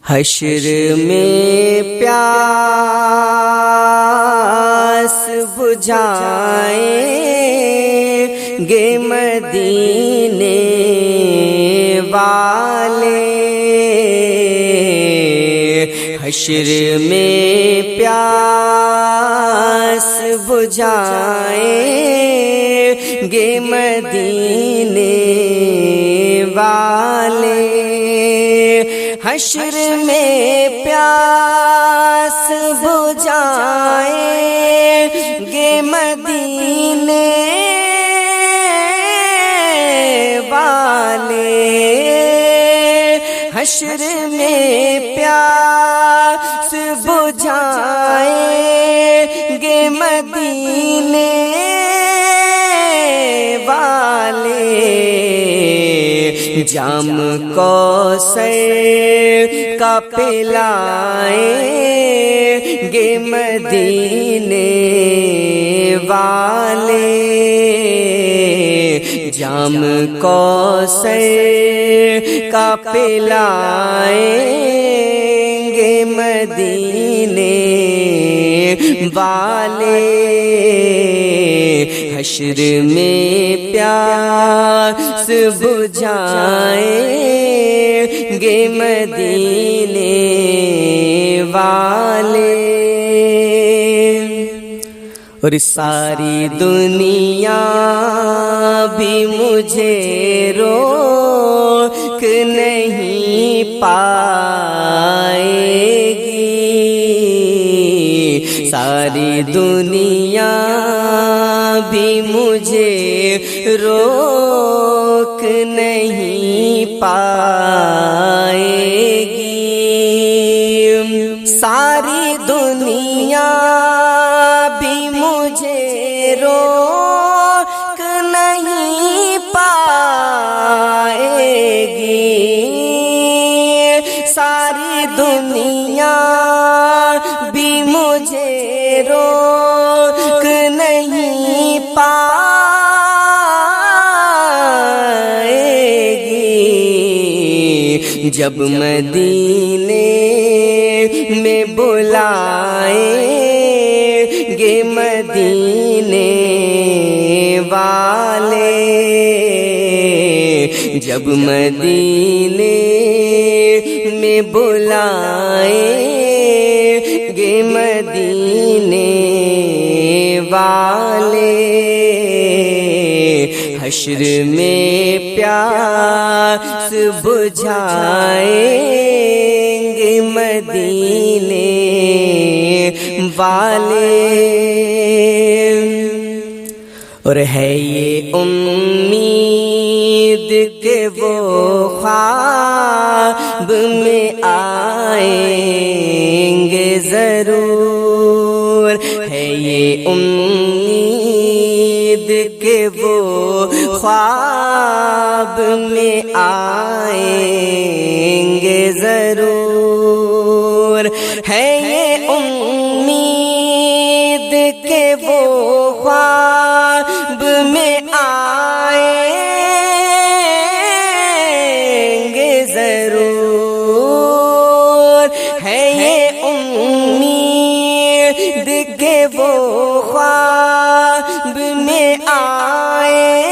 حشر میں پیاس بجھائیں گے مدینے والے، حشر میں پیاس بجھائیں گے مدینے والے، حشر میں پیاس بجھائیں گے مدینے والے، حشر میں پیاس بجھائیں گے مدینے والے، جام کوثر کا پلائیں گے مدینے والے، جام کوثر کا پلائیں گے مدینے والے، حشر میں پیاس بجھائیں گے مدینے والے، اور ساری دنیا بھی مجھے روک نہیں پائے گی، ساری دنیا بھی مجھے روک نہیں پائے گی، ساری دنیا بھی مجھے روک نہیں پائے گی، ساری دنیا بھی مجھے روک نہیں پائے گی، جب مدینے میں بلائیں گے مدینے والے، جب مدینے میں بلائیں گے مدینے والے، حشر میں پیاس بجھائیں گے مدینے والے، اور ہے یہ امید کہ وہ خواب میں آئیں گے ضرور، ہے یہ امید کہ وہ خواب میں آئیں گے ضرور، ہے یہ امید کہ وہ خواب میں آئیں گے ضرور، ہے یہ امید کہ وہ خواب میں آئیں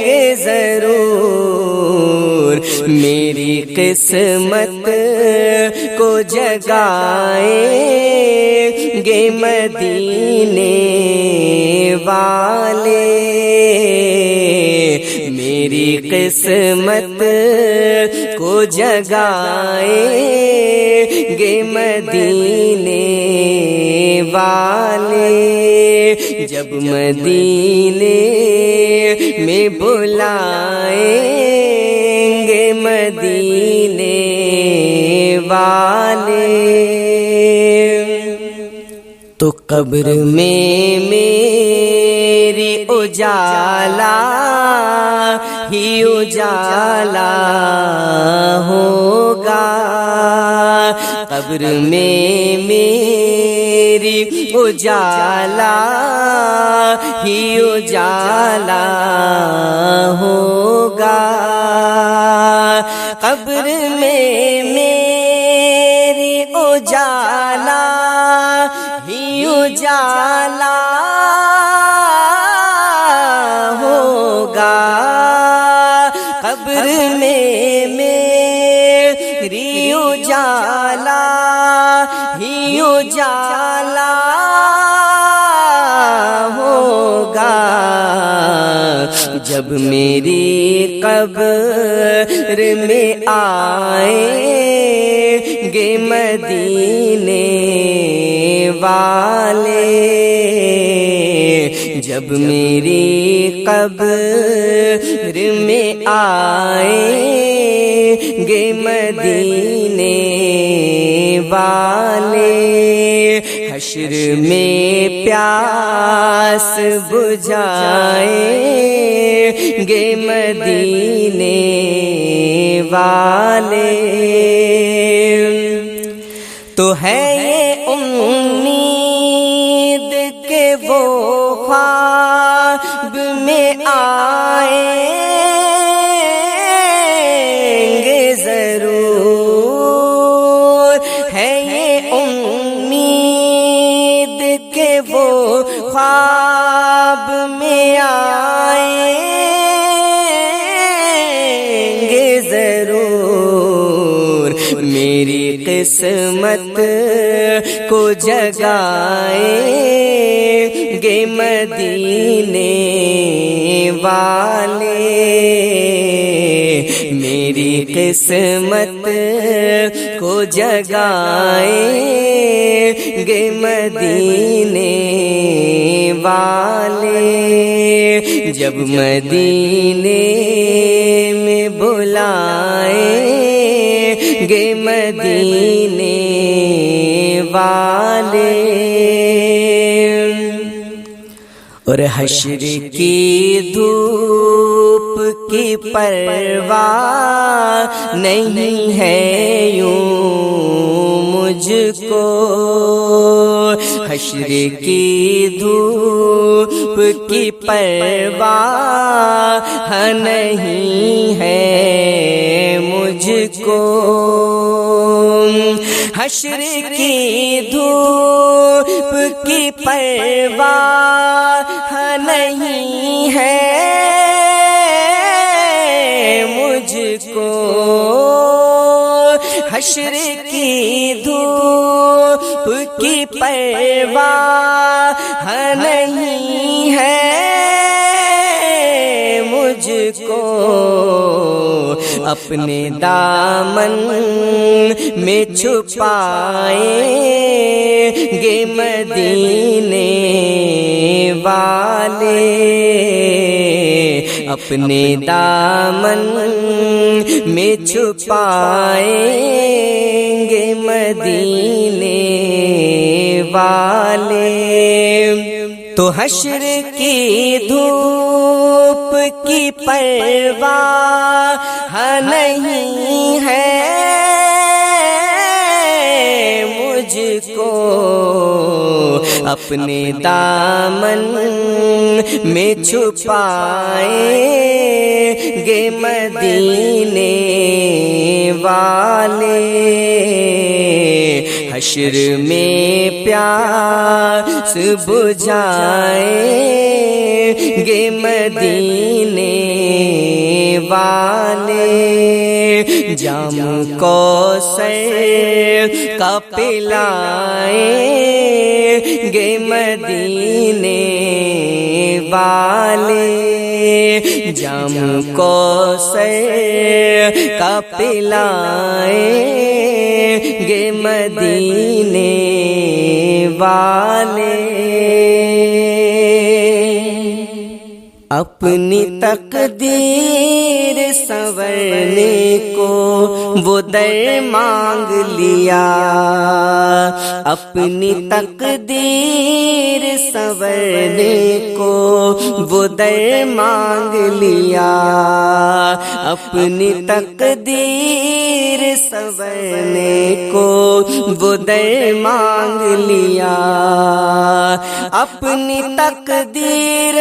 گے ضرور، میری قسمت کو جگائیں گے مدینے والے، میری قسمت کو جگائیں گے مدینے والے، جب مدینے میں بلائیں گے مدینے والے، تو قبر میں میری اجالا ہی اجالا ہوگا، قبر میں میری اجالا ہی اجالا ہوگا، قبر میں میری اجالا ہی اجالا ہوگا، قبر میں میری اجالا ہی اجالا ہوگا، جب میری قبر میں آئیں گے مدینے والے، جب میری قبر میں آئیں گے مدینے والے، حشر میں پیاس بجھائیں گے مدینے والے، تو ہے یہ امید کہ وہ خواب میں آئیں گے ضرور، ہے یہ امید کہ وہ خواب میں آئیں گے ضرور، میری قسمت کو جگائیں گے مدینے والے، میری قسمت کو جگائیں گے مدینے والے، جب مدینے میں بلائیں گے مدینے والے، اور حشر کی دھوپ کی پرواہ نہیں ہے یوں مجھ کو، حشر کی دھوپ کی پرواہ نہیں ہے مجھ کو، حشر کی دھوپ کی پرواہ نہیں ہے مجھ کو، حشر کی دھوپ کی پرواہ نہیں ہے مجھ کو، اپنے دامن میں چھپائیں گے مدینے والے، اپنے دامن میں چھپائیں گے مدینے والے، تو حشر کی دھوپ کی پرواہ نہیں ہے مجھ کو، اپنے دامن میں چھپائیں گے مدینے والے، حشر میں پیاس بجھائیں گے مدینے والے، جام کوثر کا پلائیں گے مدینے والے، جام کوثر کا پلائیں گے مدینے والے، اپنی تقدیر سنورنے کو وہ در مانگ لیا، اپنی تقدیر سنورنے کو وہ در مانگ لیا، اپنی تقدیر سنورنے کو وہ در مانگ لیا، اپنی تقدیر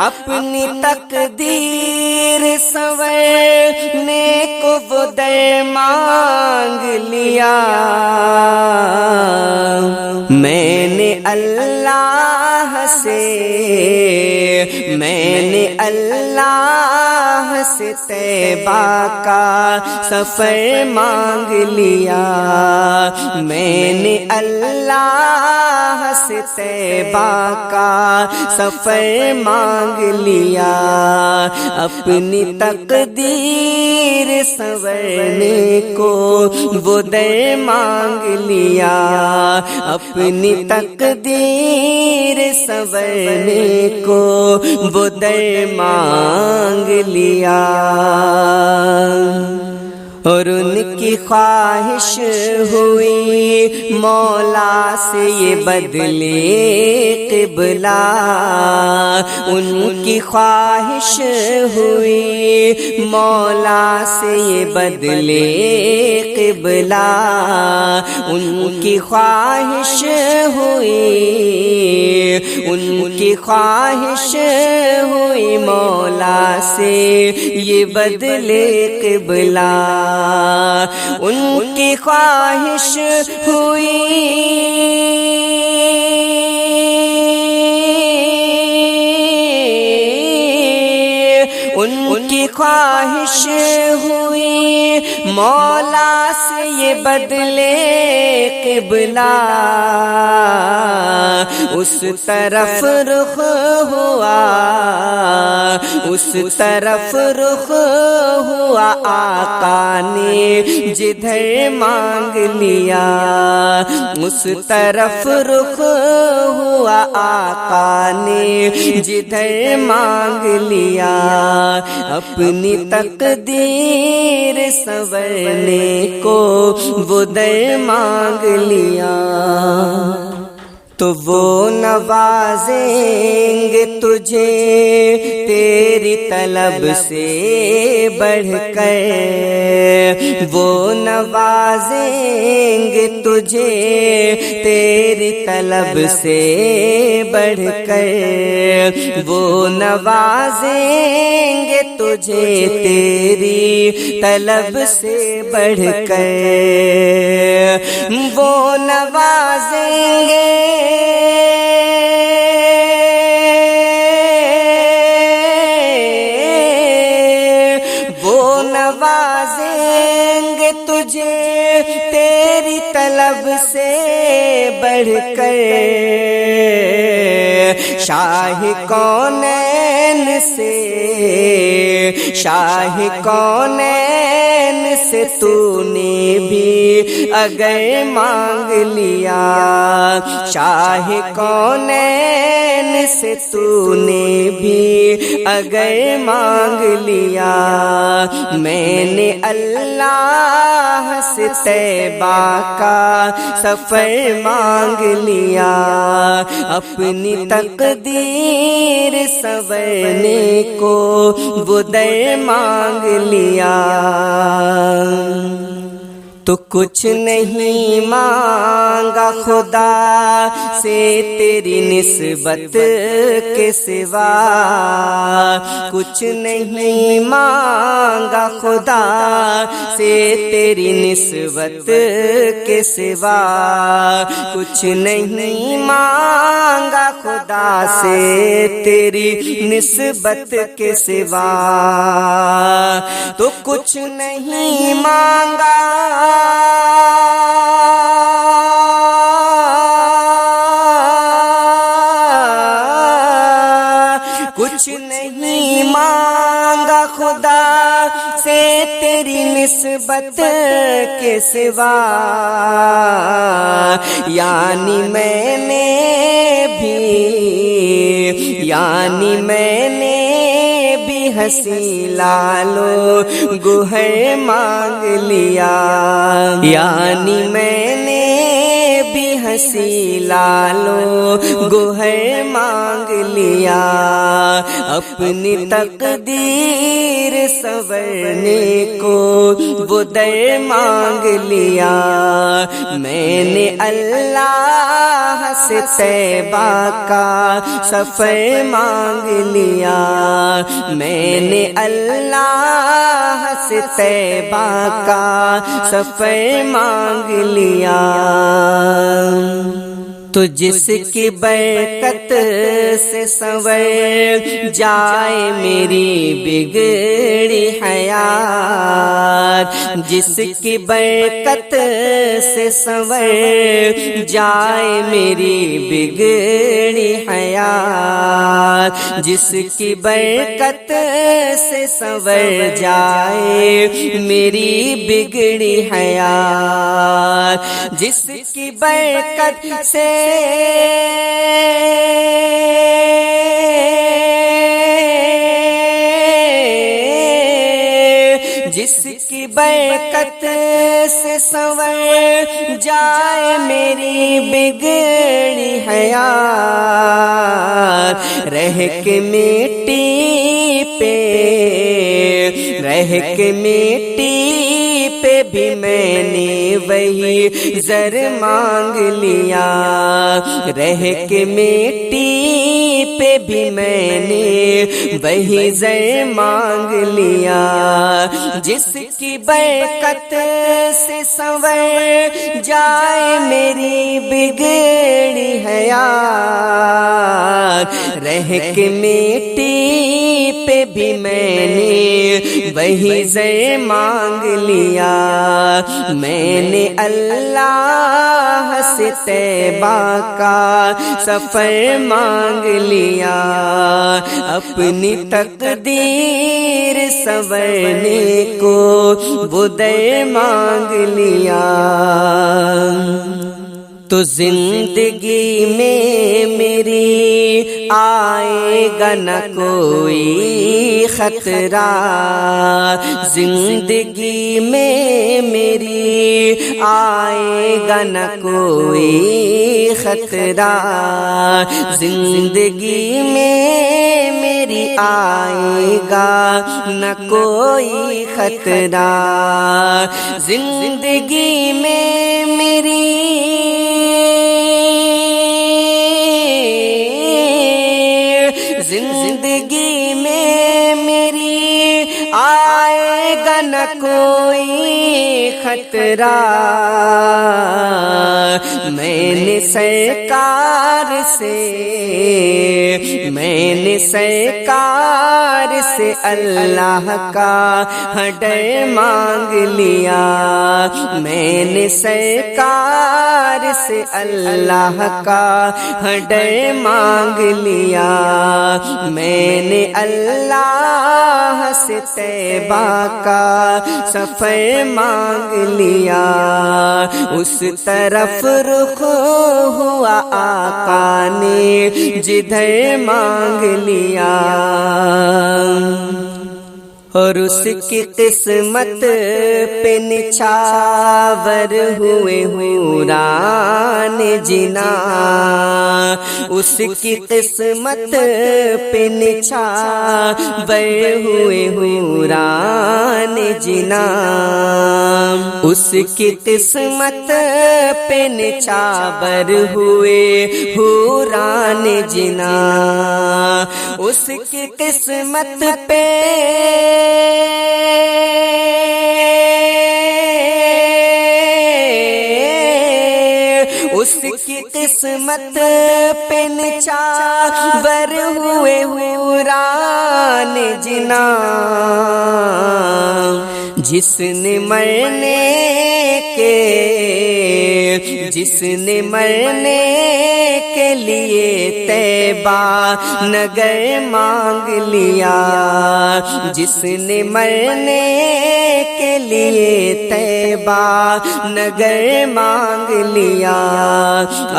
اپنی تقدیر سنورنے کو وہ در مانگ لیا میں نے اللہ سے طیبہ کا سفر مانگ لیا میں نے اللہ سے طیبہ کا سفر مانگ لیا اپنی تقدیر سنورنے کو وہ در مانگ لیا اپنی تقدیر سنورنے کو وہ در مانگ لیا اور ان کی خواہش ہوئی مولا سے یہ بدلے قبلہ ان کی خواہش ہوئی مولا سے یہ بدلے قبلہ ان کی خواہش ہوئی ان کی خواہش ہوئی مولا سے یہ بدلے قبلہ ان کی خواہش ہوئی ان کی خواہش ہوئی مولا سے یہ بدلے قبلہ اس طرف رخ ہوا اس طرف رخ ہوا آقا نے جدھر مانگ لیا اس طرف رخ ہوا آقا نے جدھر مانگ لیا اپنی تقدیر سنورنے کو وہ در مانگ لیا تو وہ نوازیں گے تجھے تیری طلب سے بڑھ کر وہ نوازیں گے تجھے تیری طلب سے بڑھ کر وہ نوازیں گے تجھے تیری طلب سے بڑھ کر وہ نوازیں گے نوازیں گے تجھے تیری طلب سے بڑھ کر شاہ کونین سے تو نے بھی اگر مانگ لیا شاہ کونین سے تو نے بھی اگر مانگ لیا میں نے اللہ سے طیبہ کا سفر مانگ لیا اپنی تقدیر سنورنے کو وہ در مانگ لیا تو کچھ نہیں مانگا خدا سے تیری نسبت کے سوا کچھ نہیں مانگا خدا سے تیری نسبت کے سوا کچھ نہیں مانگا خدا سے تیری نسبت کے سوا تو کچھ نہیں مانگا کچھ نہیں مانگا خدا سے تیری نسبت کے سوا یعنی میں نے بھی ہنسی لالو گوہر مانگ لیا یعنی میں نے بھی ہنسی لالو گوہر مانگ لیا، اپنی تقدیر سنورنے کو وہ در مانگ لیا۔ میں نے اللہ سے طیبہ کا سفر مانگ لیا، میں نے اللہ سے طیبہ کا سفر مانگ لیا۔ تو جس کی برکت سے سنور جائے میری بگڑی حیات، جس کی برکت سے سنور جائے میری بگڑی حیات، جس کی برکت سے سنور جائے میری بگڑی حیات، جس کی برکت سے جس کی برکت سے سنور جائے میری بگڑی حیات، رہ کے مٹی پہ، رہ کے مٹی پہ بھی میں نے وہی زر مانگ لیا، رہ کے مٹی پہ بھی میں نے وہی زر مانگ لیا، جس کی برکت سے سنور جائے میری بگڑی حیات، رہ کے مٹی پہ بھی میں نے وہی زر مانگ لیا۔ میں نے اللہ سے طیبہ کا سفر مانگ لیا، اپنی تقدیر سنورنے کو وہ در مانگ لیا۔ تو زندگی میں میری آئے گا نہ کوئی خطرہ، زندگی میں میری آئے گا نہ کوئی خطرہ، زندگی میں میری آئے گا نہ کوئی خطرہ، زندگی میں میری زندگی میں میری آئے گا نہ کوئی خطرہ، میں نے سرکار سے، میں نے سرکار سے اللہ کا ڈر مانگ لیا، میں نے سرکار سے اللہ کا ڈر مانگ لیا، میں نے اللہ سے طیبہ کا سفر مانگ لیا، اس طرف رخ ہوا آقا نے جدھر مانگ لیا، اور اس کی قسمت پہ نچھاور ہوئے حوران جنا، اس کی قسمت پہ نچھاور ہوئے حوران جنا، اس کی قسمت پہ نچھاور ہوئے حوران جنا، اس کی قسمت پہ اس کی قسمت پہ نچھاور ہوئے حوران جنا، جس نے مرنے کے جس نے مرنے کے لیے طیبہ نگر مانگ لیا، جس نے مرنے کے لیے طیبہ نگر مانگ لیا،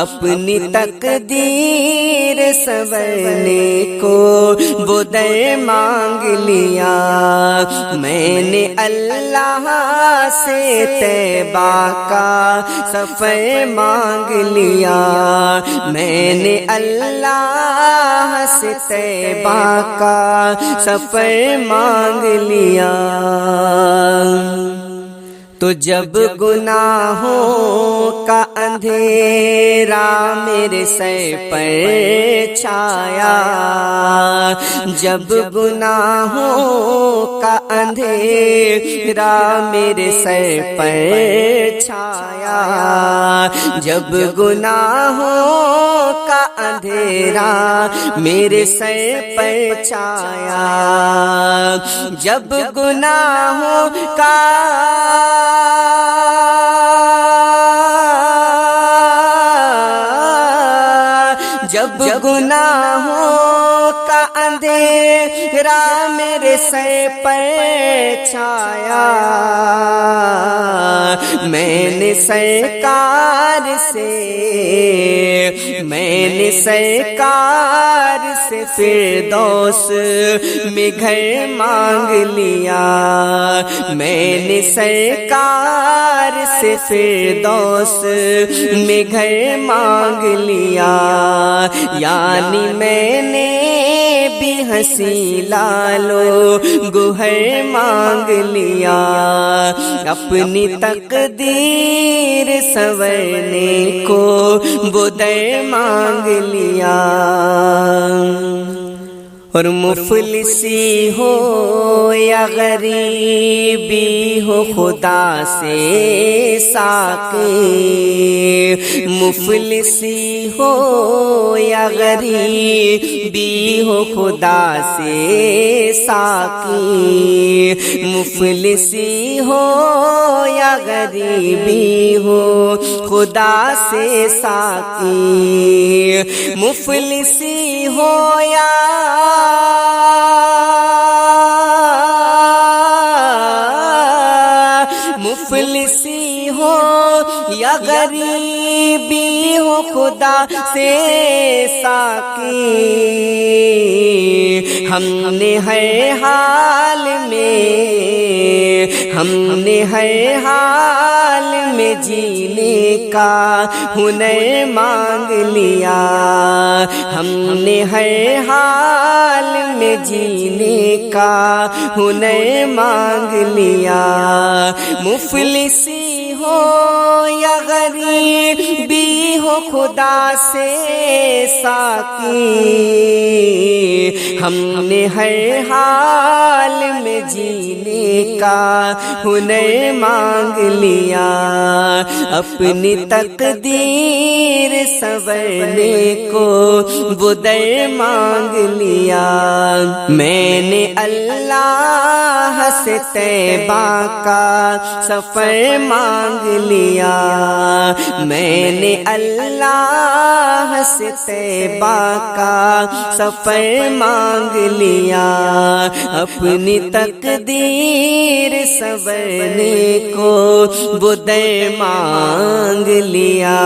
اپنی تقدیر سنورنے کو وہ در مانگ لیا، میں نے اللہ سے طیبہ کا سفر مانگ لیا، میں نے اللہ سے طیبہ کا سفر مانگ لیا۔ تو جب گناہوں کا اندھیرا میرے سر پر چھایا، جب گناہوں کا اندھیرا میرے سر پر چھایا، جب گناہوں کا اندھیرا میرے سر پر چھایا، جب گناہوں کا جب گناہوں کا اندھیرا میرے سر پر چھایا، میں نے سرکار سے فردوس میں گھر مانگ لیا، میں نے سرکار سے فردوس میں گھر مانگ لیا، یعنی میں نے بھی ہنسی لالو گوہر مانگ لیا، اپنی تقدیر سنورنے کو وہ در مانگ لیا۔ اور مفلسی ہو یا غریبی ہو خدا سے ساقی، مفلسی ہو یا غریبی ہو خدا سے ساقی، مفلسی ہو یا غریبی ہو خدا سے ساقی، مفلسی ہو یا مفلسی ہو یا غریبی ہو خدا سے ساقی، ہم نے ہر حال میں جینے کا ہنر مانگ لیا، ہم نے ہر حال میں جینے کا ہنر مانگ لیا، مفلسی ہو یا غریبی ہو خدا سے ساقی، ہم نے ہر حال میں جینے کا ہنر مانگ لیا، اپنی تقدیر سنورنے کو وہ در مانگ لیا، میں نے اللہ سے طیبہ کا سفر مانگ لیا، میں نے اللہ سے طیبہ کا سفر مانگ لیا، اپنی تقدیر سنورنے کو وہ در مانگ لیا۔